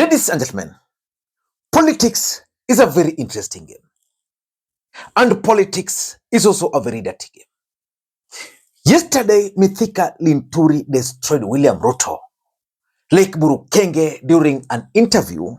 Ladies and gentlemen, politics is a very interesting game. And politics is also a very dirty game. Yesterday, Mithika Linturi destroyed William Ruto, Lake Burukenge, during an interview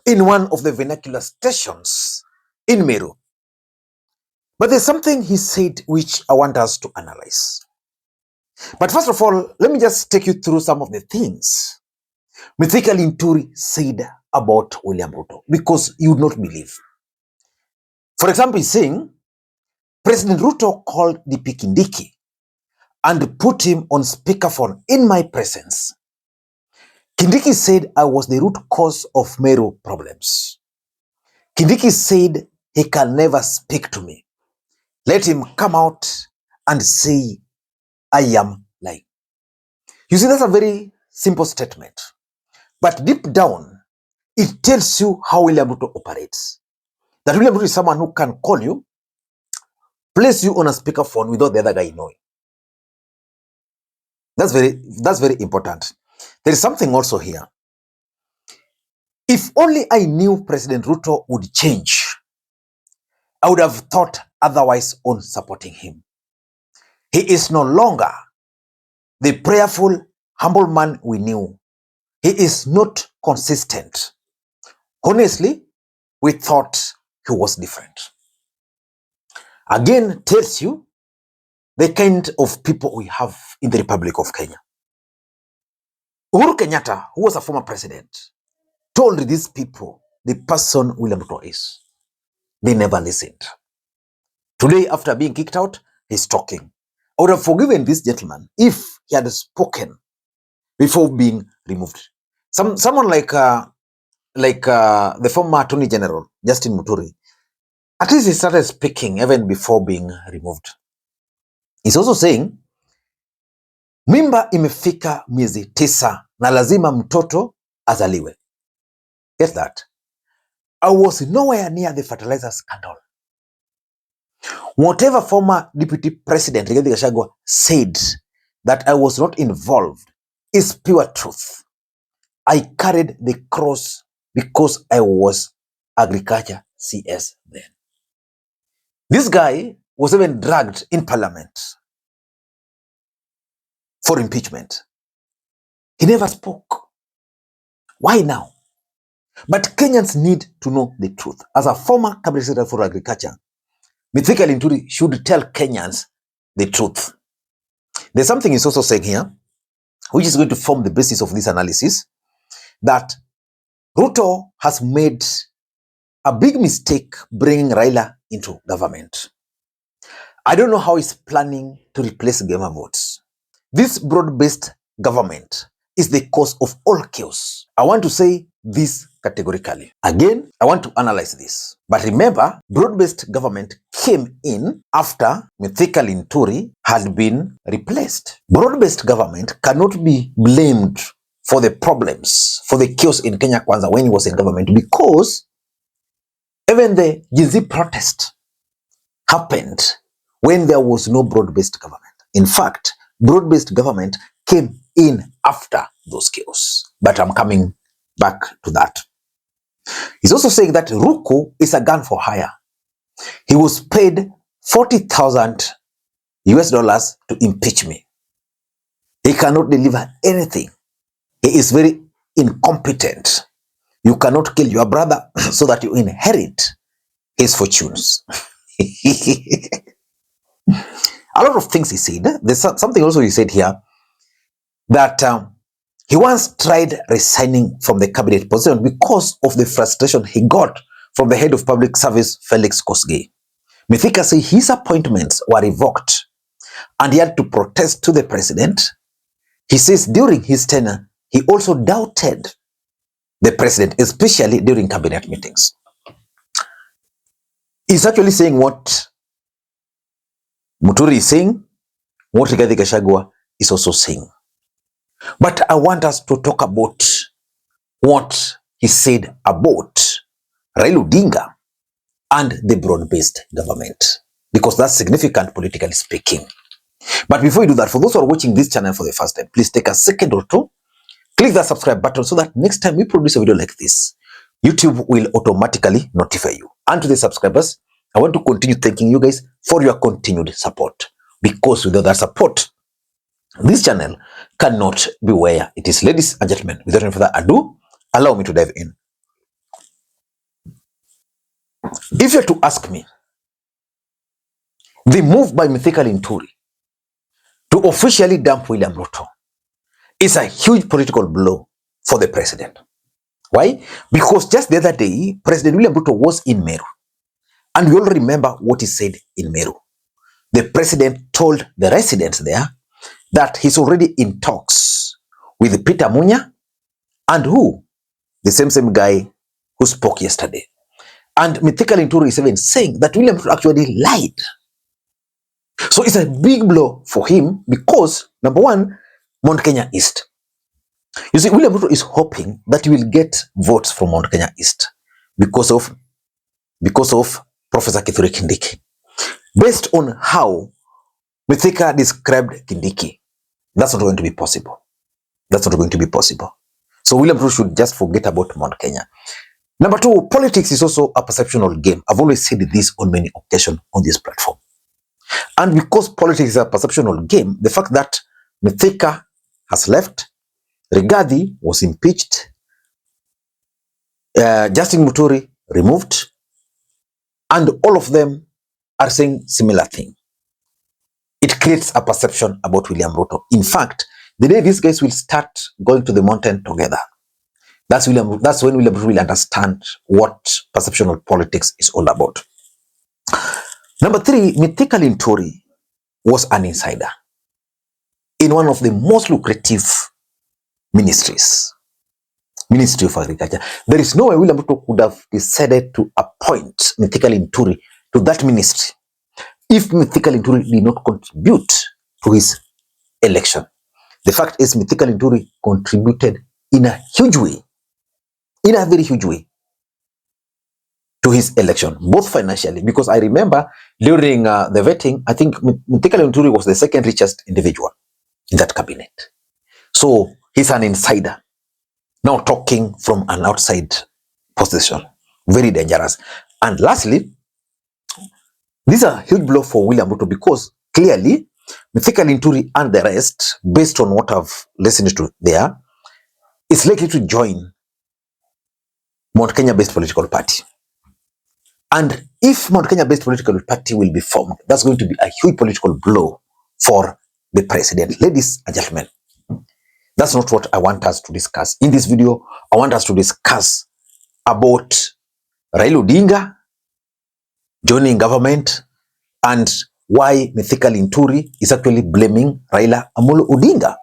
in one of the vernacular stations in Meru. But there's something he said which I want us to analyze. But first of all, let me just take you through some of the things Mithika Linturi said about William Ruto, because you would not believe. For example, he's saying President Ruto called DP Kindiki and put him on speakerphone in my presence. Kindiki said I was the root cause of Meru problems. Kindiki said he can never speak to me. Let him come out and say I am lying. You see, that's a very simple statement. But deep down, it tells you how William Ruto operates. That William Ruto is someone who can call you, place you on a speakerphone without the other guy knowing. That's very important. There is something also here. If only I knew President Ruto would change, I would have thought otherwise on supporting him. He is no longer the prayerful, humble man we knew. He is not consistent. Honestly, we thought he was different. Again, tells you the kind of people we have in the Republic of Kenya. Uhuru Kenyatta, who was a former president, told these people the person William Ruto is. They never listened. Today, after being kicked out, he's talking. I would have forgiven this gentleman if he had spoken before being removed. Someone like the former Attorney General, Justin Muturi, at least he started speaking even before being removed. He's also saying, mimba imefika miezi 9 na lazima mtoto azaliwe. Get that? I was nowhere near the fertilizer scandal. Whatever former Deputy President Rigathi Gachagua said that I was not involved is pure truth. I carried the cross because I was agriculture CS then. This guy was even dragged in parliament for impeachment. He never spoke. Why now? But Kenyans need to know the truth. As a former cabinet secretary for agriculture, Mithika Linturi should tell Kenyans the truth. There's something he's also saying here, which is going to form the basis of this analysis, that Ruto has made a big mistake bringing Raila into government. I don't know how he's planning to replace Gema votes. This broad-based government is the cause of all chaos. I want to say this categorically. Again, I want to analyze this. But remember, broad-based government came in after Mithika Linturi had been replaced. Broad-based government cannot be blamed for the problems, for the chaos in Kenya Kwanza when he was in government, because even the Gen Z protest happened when there was no broad-based government. In fact, broad-based government came in after those chaos. But I'm coming back to that. He's also saying that Ruko is a gun for hire. He was paid $40,000 to impeach me. He cannot deliver anything. He is very incompetent. You cannot kill your brother so that you inherit his fortunes. A lot of things he said. There's something also he said here, that he once tried resigning from the cabinet position because of the frustration he got from the head of public service, Felix Kosgei. Mithika said his appointments were revoked and he had to protest to the president. He says during his tenure, he also doubted the president, especially during cabinet meetings. He's actually saying what Muturi is saying, what Rigathi Gachagua is also saying. But I want us to talk about what he said about Raila Odinga and the broad-based government, because that's significant politically speaking. But before we do that, for those who are watching this channel for the first time, please take a second or two Click that subscribe button so that next time we produce a video like this, YouTube will automatically notify you. And to the subscribers, I want to continue thanking you guys for your continued support, because without that support, this channel cannot be where it is. Ladies and gentlemen, without any further ado, allow me to dive in. If you're to ask me, the move by Mithika Linturi to officially dump William Ruto is a huge political blow for the president. Why? Because just the other day, President William Ruto was in Meru. And we all remember what he said in Meru. The president told the residents there that he's already in talks with Peter Munya and who? The same guy who spoke yesterday. And Mithika Linturi is even saying that William Ruto actually lied. So it's a big blow for him because, number one, Mount Kenya East. You see, William Ruto is hoping that he will get votes from Mount Kenya East because of Professor Kithure Kindiki. Based on how Mithika described Kindiki, that's not going to be possible. That's not going to be possible. So William Ruto should just forget about Mount Kenya. Number two, politics is also a perceptional game. I've always said this on many occasions on this platform. And because politics is a perceptional game, the fact that Mithika has left, Rigathi was impeached, Justin Muturi removed, and all of them are saying similar thing. It creates a perception about William Ruto. In fact, the day these guys will start going to the mountain together, that's when William Ruto will understand what perceptional politics is all about. Number three, Mithika Linturi was an insider in one of the most lucrative ministries, Ministry of Agriculture. There is no way William Ruto could have decided to appoint Mithika Linturi to that ministry if Mithika Linturi did not contribute to his election. The fact is, Mithika Linturi contributed in a huge way, in a very huge way, to his election, both financially, because I remember during the vetting, I think Mithika Linturi was the second richest individual in that cabinet. So he's an insider, now talking from an outside position. Very dangerous. And lastly, this is a huge blow for William Ruto because clearly Mithika Linturi and the rest, based on what I've listened to there, is likely to join Mount Kenya-based political party. And if Mount Kenya-based political party will be formed, that's going to be a huge political blow for the president. Ladies and gentlemen, that's not what I want us to discuss. In this video, I want us to discuss about Raila Odinga joining government and why Mithika Linturi is actually blaming Raila Odinga.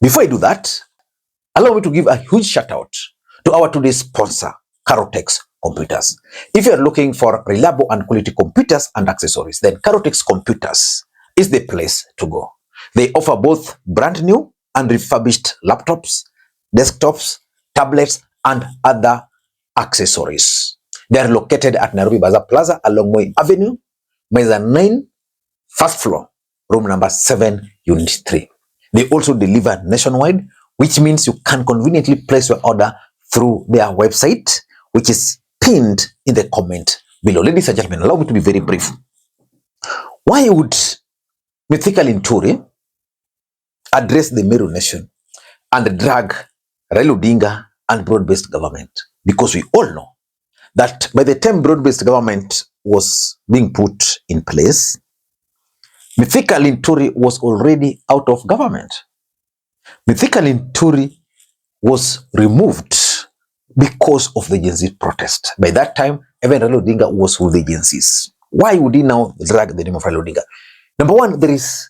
Before I do that, allow me to give a huge shout out to our today's sponsor, Carotex Computers. If you are looking for reliable and quality computers and accessories, then Carotex Computers is the place to go. They offer both brand new and refurbished laptops, desktops, tablets, and other accessories. They are located at Nairobi Bazaar Plaza along Moi Avenue, Mesa 9, first floor, room number 7, unit 3. They also deliver nationwide, which means you can conveniently place your order through their website, which is pinned in the comment below. Ladies and gentlemen, allow me to be very brief. Why would Mithika Linturi address the Meru nation and drag Raila Odinga and broad-based government? Because we all know that by the time broad-based government was being put in place, Mithika Linturi was already out of government. Mithika Linturi was removed because of the Gen Z protest. By that time, even Raila Odinga was with the Gen Zs. Why would he now drag the name of Raila Odinga? Number one, there is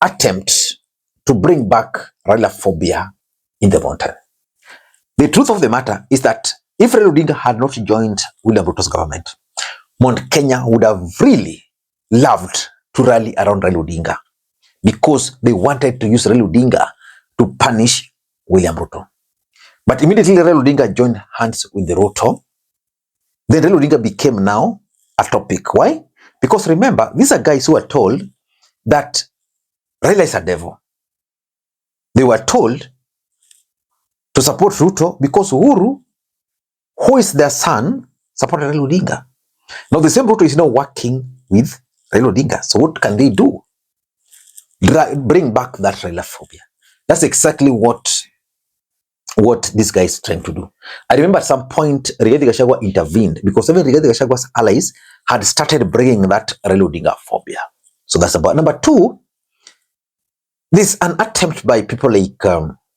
attempt to bring back Raila phobia in the mountain. The truth of the matter is that if Raila Odinga had not joined William Ruto's government, Mount Kenya would have really loved to rally around Raila Odinga because they wanted to use Raila Odinga to punish William Ruto. But immediately Raila Odinga joined hands with the Ruto, then Raila Odinga became now a topic. Why? Because remember, these are guys who are told that Raila is a devil. They were told to support Ruto because Uhuru, who is their son, supported Raila Odinga. Now the same Ruto is now working with Raila Odinga. So what can they do? Bring back that Raila phobia. That's exactly what this guy is trying to do. I remember at some point Rigathi Gachagua intervened because even Rigathi Gachagua's allies had started bringing that Raila Odinga phobia. So that's about number two. There's an attempt by people like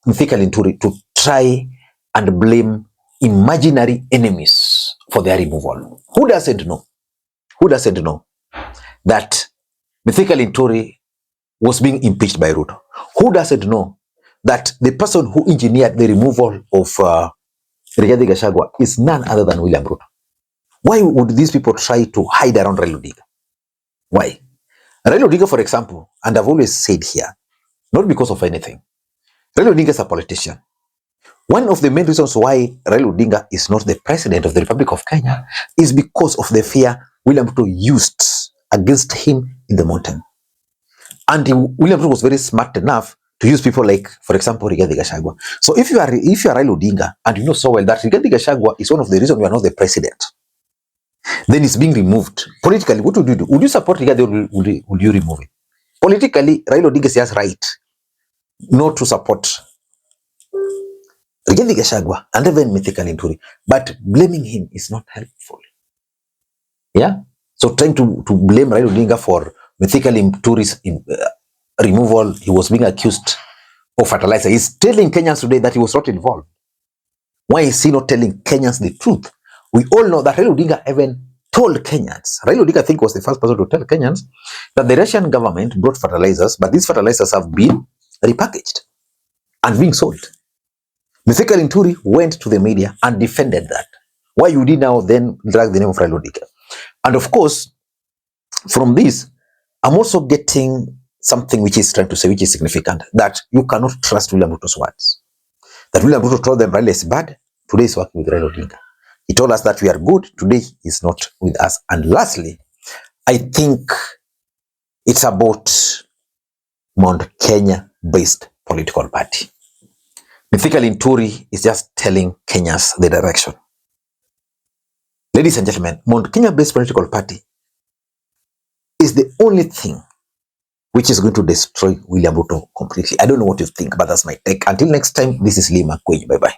Mithika Linturi to try and blame imaginary enemies for their removal. Who doesn't know? Who doesn't know that Mithika Linturi was being impeached by Ruto? Who doesn't know that the person who engineered the removal of Rigathi Gachagua is none other than William Ruto? Why would these people try to hide around Raila Odinga? Why? Raila Odinga, for example, and I've always said here, not because of anything, Raila Odinga is a politician. One of the main reasons why Raila Odinga is not the president of the Republic of Kenya is because of the fear William Ruto used against him in the mountain. And William Ruto was very smart enough to use people like, for example, Rigathi Gachagua. So if you are Raila Odinga and you know so well that Rigathi Gachagua is one of the reasons you are not the president, then it's being removed. Politically, what would you do? Would you support Rigathi or would you remove it? Politically, Raila Odinga has right not to support Rigathi Gachagua and even Mithika Linturi, but blaming him is not helpful. Yeah? So trying to blame Raila Odinga for Mithika Linturi's removal, he was being accused of fertilizer. He's telling Kenyans today that he was not involved. Why is he not telling Kenyans the truth? We all know that Raila Odinga even told Kenyans. Raila Odinga, I think, was the first person to tell Kenyans that the Russian government brought fertilizers, but these fertilizers have been repackaged and being sold. Mithika Linturi went to the media and defended that. Why would he now then drag the name of Raila Odinga? And of course, from this, I'm also getting something which is trying to say, which is significant, that you cannot trust William Ruto's words. That William Ruto told them Raila is bad, today he's working with Raila Odinga. He told us that we are good, today he's not with us. And lastly, I think it's about Mount Kenya-based political party. Mithika Linturi is just telling Kenyans the direction. Ladies and gentlemen, Mount Kenya-based political party is the only thing which is going to destroy William Ruto completely. I don't know what you think, but that's my take. Until next time, this is Makwiny. Bye-bye.